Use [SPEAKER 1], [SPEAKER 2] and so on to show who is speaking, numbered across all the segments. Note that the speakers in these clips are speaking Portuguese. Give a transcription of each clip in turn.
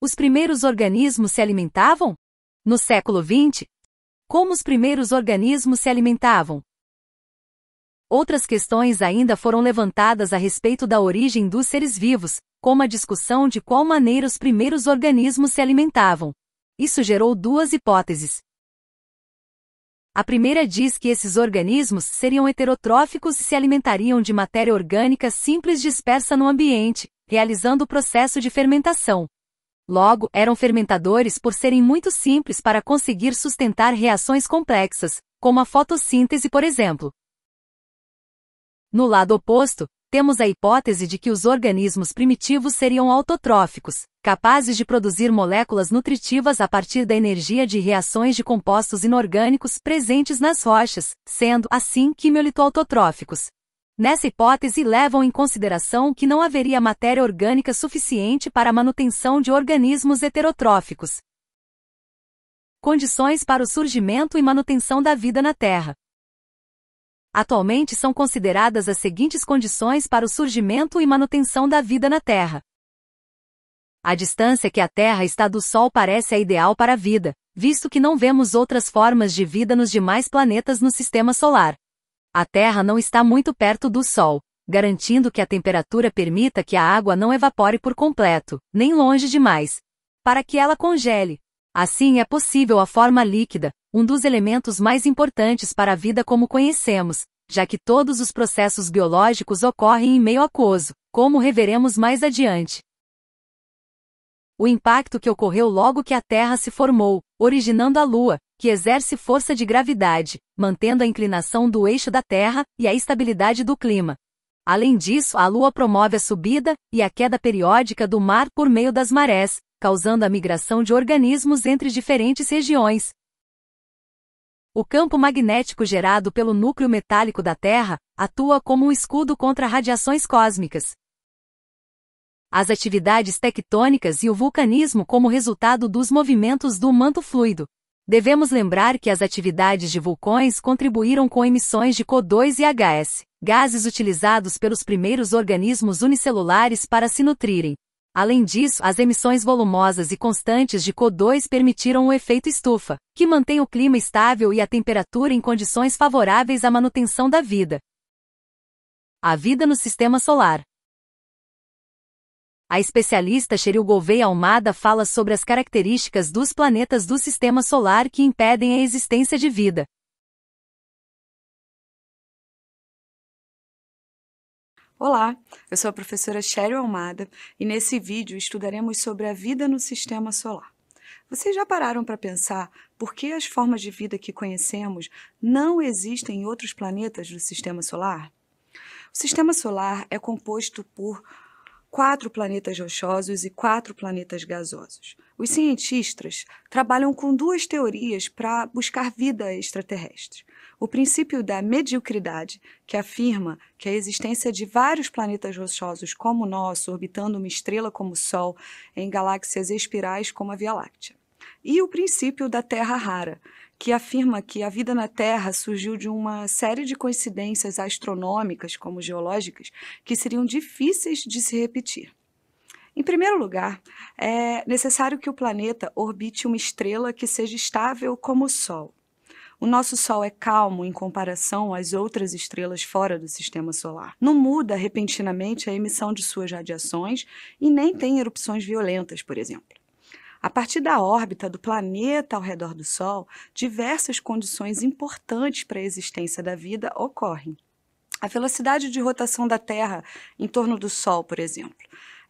[SPEAKER 1] Os primeiros organismos se alimentavam? No século XX, como os primeiros organismos se alimentavam? Outras questões ainda foram levantadas a respeito da origem dos seres vivos, como a discussão de qual maneira os primeiros organismos se alimentavam. Isso gerou duas hipóteses. A primeira diz que esses organismos seriam heterotróficos e se alimentariam de matéria orgânica simples dispersa no ambiente, realizando o processo de fermentação. Logo, eram fermentadores por serem muito simples para conseguir sustentar reações complexas, como a fotossíntese, por exemplo. No lado oposto, temos a hipótese de que os organismos primitivos seriam autotróficos, capazes de produzir moléculas nutritivas a partir da energia de reações de compostos inorgânicos presentes nas rochas, sendo, assim, quimiolito-autotróficos. Nessa hipótese levam em consideração que não haveria matéria orgânica suficiente para a manutenção de organismos heterotróficos. Condições para o surgimento e manutenção da vida na Terra. Atualmente são consideradas as seguintes condições para o surgimento e manutenção da vida na Terra. A distância que a Terra está do Sol parece a ideal para a vida, visto que não vemos outras formas de vida nos demais planetas no Sistema Solar. A Terra não está muito perto do Sol, garantindo que a temperatura permita que a água não evapore por completo, nem longe demais, para que ela congele. Assim é possível a forma líquida, um dos elementos mais importantes para a vida como conhecemos, já que todos os processos biológicos ocorrem em meio aquoso, como reveremos mais adiante. O impacto que ocorreu logo que a Terra se formou, originando a Lua, que exerce força de gravidade, mantendo a inclinação do eixo da Terra e a estabilidade do clima. Além disso, a Lua promove a subida e a queda periódica do mar por meio das marés, causando a migração de organismos entre diferentes regiões. O campo magnético gerado pelo núcleo metálico da Terra atua como um escudo contra radiações cósmicas. As atividades tectônicas e o vulcanismo como resultado dos movimentos do manto fluido. Devemos lembrar que as atividades de vulcões contribuíram com emissões de CO2 e HS, gases utilizados pelos primeiros organismos unicelulares para se nutrirem. Além disso, as emissões volumosas e constantes de CO2 permitiram o efeito estufa, que mantém o clima estável e a temperatura em condições favoráveis à manutenção da vida. A vida no Sistema Solar. A especialista Cheryl Gouveia Almada fala sobre as características dos planetas do Sistema Solar que impedem a existência de vida.
[SPEAKER 2] Olá, eu sou a professora Cheryl Almada e nesse vídeo estudaremos sobre a vida no Sistema Solar. Vocês já pararam para pensar por que as formas de vida que conhecemos não existem em outros planetas do Sistema Solar? O Sistema Solar é composto por 4 planetas rochosos e 4 planetas gasosos. Os cientistas trabalham com 2 teorias para buscar vida extraterrestre. O princípio da mediocridade, que afirma que a existência de vários planetas rochosos como o nosso, orbitando uma estrela como o Sol, em galáxias espirais como a Via Láctea. E o princípio da Terra rara, que afirma que a vida na Terra surgiu de uma série de coincidências astronômicas, como geológicas, que seriam difíceis de se repetir. Em primeiro lugar, é necessário que o planeta orbite uma estrela que seja estável como o Sol. O nosso Sol é calmo em comparação às outras estrelas fora do Sistema Solar. Não muda repentinamente a emissão de suas radiações e nem tem erupções violentas, por exemplo. A partir da órbita do planeta ao redor do Sol, diversas condições importantes para a existência da vida ocorrem. A velocidade de rotação da Terra em torno do Sol, por exemplo,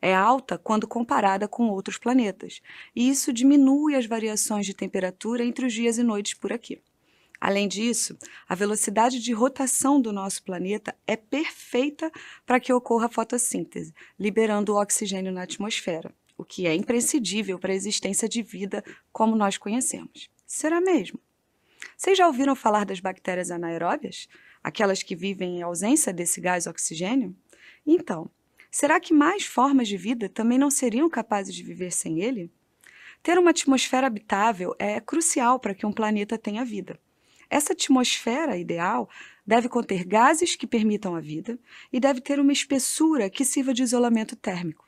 [SPEAKER 2] é alta quando comparada com outros planetas, e isso diminui as variações de temperatura entre os dias e noites por aqui. Além disso, a velocidade de rotação do nosso planeta é perfeita para que ocorra a fotossíntese, liberando o oxigênio na atmosfera, o que é imprescindível para a existência de vida como nós conhecemos. Será mesmo? Vocês já ouviram falar das bactérias anaeróbias? Aquelas que vivem em ausência desse gás oxigênio? Então, será que mais formas de vida também não seriam capazes de viver sem ele? Ter uma atmosfera habitável é crucial para que um planeta tenha vida. Essa atmosfera ideal deve conter gases que permitam a vida e deve ter uma espessura que sirva de isolamento térmico.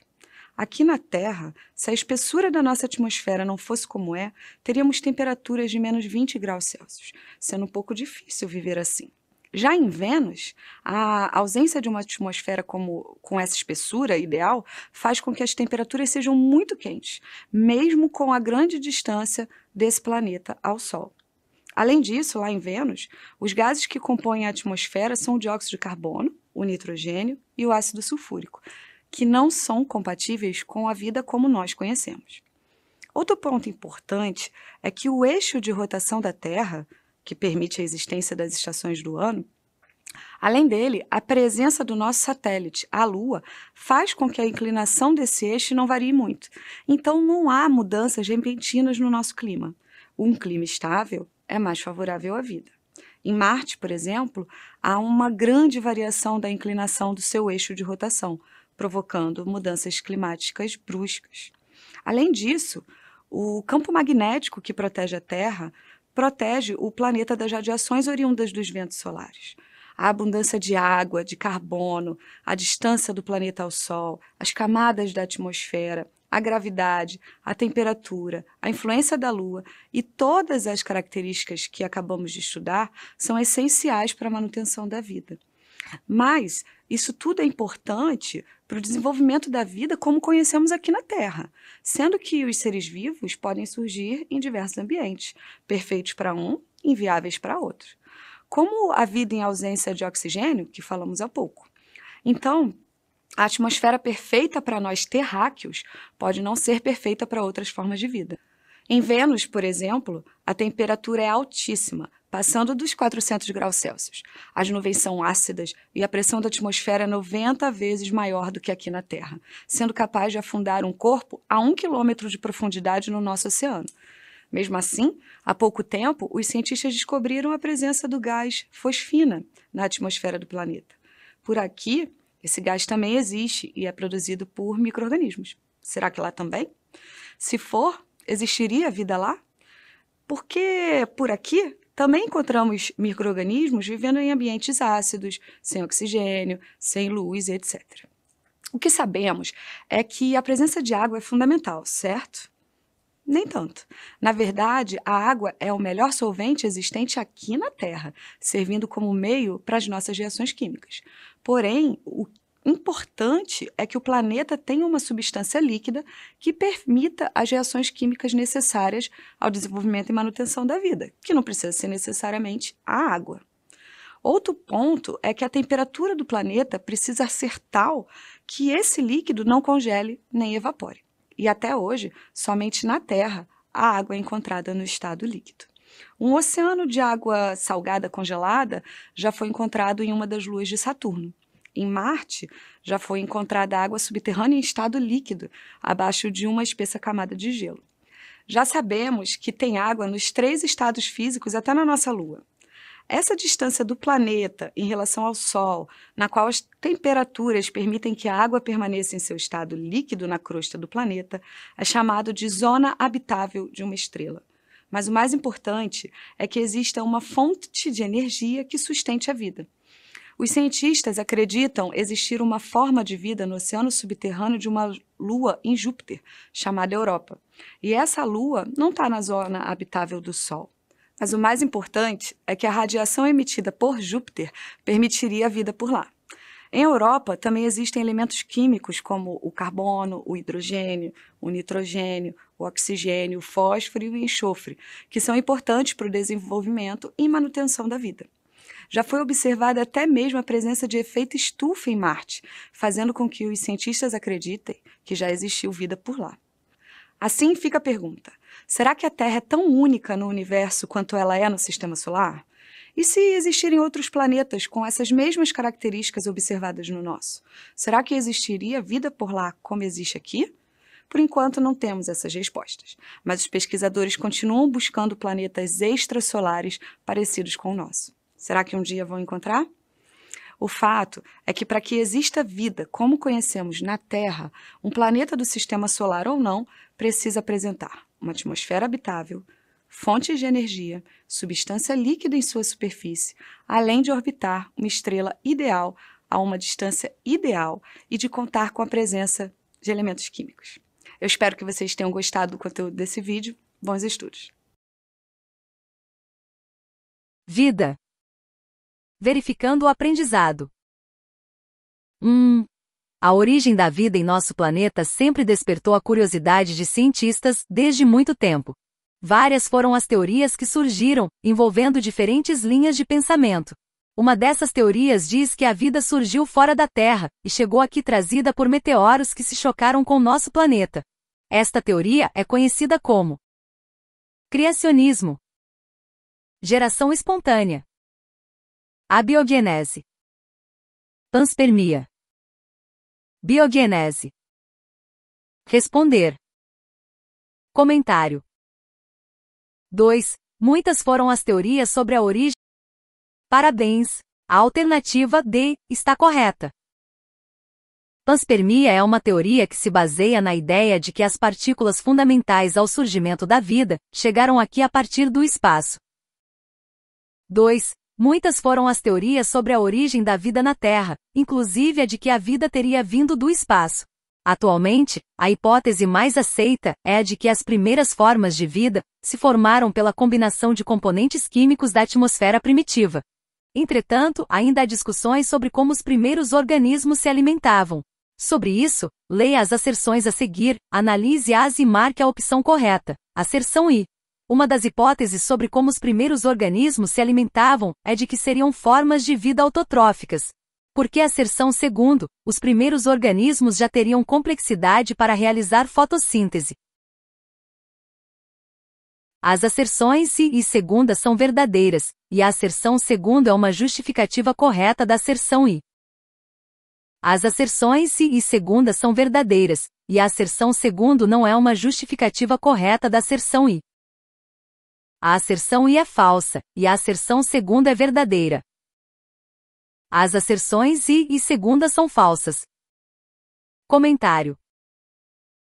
[SPEAKER 2] Aqui na Terra, se a espessura da nossa atmosfera não fosse como é, teríamos temperaturas de menos 20 graus Celsius, sendo um pouco difícil viver assim. Já em Vênus, a ausência de uma atmosfera com essa espessura ideal faz com que as temperaturas sejam muito quentes, mesmo com a grande distância desse planeta ao Sol. Além disso, lá em Vênus, os gases que compõem a atmosfera são o dióxido de carbono, o nitrogênio e o ácido sulfúrico, que não são compatíveis com a vida como nós conhecemos. Outro ponto importante é que o eixo de rotação da Terra, que permite a existência das estações do ano, além dele, a presença do nosso satélite, a Lua, faz com que a inclinação desse eixo não varie muito. Então, não há mudanças repentinas no nosso clima. Um clima estável é mais favorável à vida. Em Marte, por exemplo, há uma grande variação da inclinação do seu eixo de rotação, provocando mudanças climáticas bruscas. Além disso, o campo magnético que protege a Terra protege o planeta das radiações oriundas dos ventos solares. A abundância de água, de carbono, a distância do planeta ao Sol, as camadas da atmosfera, a gravidade, a temperatura, a influência da Lua e todas as características que acabamos de estudar são essenciais para a manutenção da vida. Mas isso tudo é importante para o desenvolvimento da vida como conhecemos aqui na Terra, sendo que os seres vivos podem surgir em diversos ambientes, perfeitos para um, inviáveis para outro. Como a vida em ausência de oxigênio, que falamos há pouco. Então, a atmosfera perfeita para nós terráqueos pode não ser perfeita para outras formas de vida. Em Vênus, por exemplo, a temperatura é altíssima, passando dos 400 graus Celsius. As nuvens são ácidas e a pressão da atmosfera é 90 vezes maior do que aqui na Terra, sendo capaz de afundar um corpo a 1 quilômetro de profundidade no nosso oceano. Mesmo assim, há pouco tempo, os cientistas descobriram a presença do gás fosfina na atmosfera do planeta. Por aqui, esse gás também existe e é produzido por micro-organismos. Será que lá também? Se for, existiria vida lá? Porque por aqui também encontramos micro-organismos vivendo em ambientes ácidos, sem oxigênio, sem luz, etc. O que sabemos é que a presença de água é fundamental, certo? Nem tanto. Na verdade, a água é o melhor solvente existente aqui na Terra, servindo como meio para as nossas reações químicas. Porém, o importante é que o planeta tenha uma substância líquida que permita as reações químicas necessárias ao desenvolvimento e manutenção da vida, que não precisa ser necessariamente a água. Outro ponto é que a temperatura do planeta precisa ser tal que esse líquido não congele nem evapore. E até hoje, somente na Terra, a água é encontrada no estado líquido. Um oceano de água salgada congelada já foi encontrado em uma das luas de Saturno. Em Marte, já foi encontrada água subterrânea em estado líquido, abaixo de uma espessa camada de gelo. Já sabemos que tem água nos 3 estados físicos até na nossa Lua. Essa distância do planeta em relação ao Sol, na qual as temperaturas permitem que a água permaneça em seu estado líquido na crosta do planeta, é chamado de zona habitável de uma estrela. Mas o mais importante é que exista uma fonte de energia que sustente a vida. Os cientistas acreditam existir uma forma de vida no oceano subterrâneo de uma lua em Júpiter, chamada Europa. E essa lua não está na zona habitável do Sol. Mas o mais importante é que a radiação emitida por Júpiter permitiria a vida por lá. Em Europa, também existem elementos químicos como o carbono, o hidrogênio, o nitrogênio, o oxigênio, o fósforo e o enxofre, que são importantes para o desenvolvimento e manutenção da vida. Já foi observada até mesmo a presença de efeito estufa em Marte, fazendo com que os cientistas acreditem que já existiu vida por lá. Assim fica a pergunta: será que a Terra é tão única no universo quanto ela é no Sistema Solar? E se existirem outros planetas com essas mesmas características observadas no nosso? Será que existiria vida por lá como existe aqui? Por enquanto não temos essas respostas, mas os pesquisadores continuam buscando planetas extrasolares parecidos com o nosso. Será que um dia vão encontrar? O fato é que para que exista vida como conhecemos na Terra, um planeta do Sistema Solar ou não precisa apresentar uma atmosfera habitável, fontes de energia, substância líquida em sua superfície, além de orbitar uma estrela ideal a uma distância ideal e de contar com a presença de elementos químicos. Eu espero que vocês tenham gostado do conteúdo desse vídeo. Bons estudos!
[SPEAKER 1] Vida. Verificando o aprendizado. A origem da vida em nosso planeta sempre despertou a curiosidade de cientistas desde muito tempo. Várias foram as teorias que surgiram, envolvendo diferentes linhas de pensamento. Uma dessas teorias diz que a vida surgiu fora da Terra e chegou aqui trazida por meteoros que se chocaram com nosso planeta. Esta teoria é conhecida como criacionismo, geração espontânea, abiogenese, panspermia, biogenese. Responder. Comentário. 2. Muitas foram as teorias sobre a origem. Parabéns! A alternativa D está correta. Panspermia é uma teoria que se baseia na ideia de que as partículas fundamentais ao surgimento da vida chegaram aqui a partir do espaço. 2. Muitas foram as teorias sobre a origem da vida na Terra, inclusive a de que a vida teria vindo do espaço. Atualmente, a hipótese mais aceita é a de que as primeiras formas de vida se formaram pela combinação de componentes químicos da atmosfera primitiva. Entretanto, ainda há discussões sobre como os primeiros organismos se alimentavam. Sobre isso, leia as asserções a seguir, analise-as e marque a opção correta. Asserção I. Uma das hipóteses sobre como os primeiros organismos se alimentavam é de que seriam formas de vida autotróficas. Porque a asserção segundo, os primeiros organismos já teriam complexidade para realizar fotossíntese. As asserções I e segunda são verdadeiras, e a asserção segundo é uma justificativa correta da asserção I. As asserções I e segunda são verdadeiras, e a asserção segundo não é uma justificativa correta da asserção I. A asserção I é falsa, e a asserção segunda é verdadeira. As asserções I e segunda são falsas. Comentário.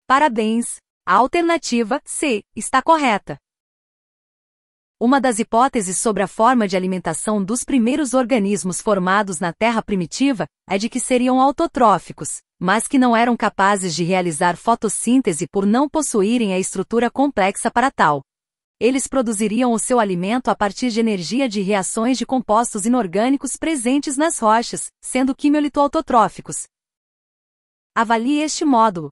[SPEAKER 1] Parabéns! A alternativa C está correta. Uma das hipóteses sobre a forma de alimentação dos primeiros organismos formados na Terra primitiva é de que seriam autotróficos, mas que não eram capazes de realizar fotossíntese por não possuírem a estrutura complexa para tal. Eles produziriam o seu alimento a partir de energia de reações de compostos inorgânicos presentes nas rochas, sendo quimiolito-autotróficos. Avalie este módulo.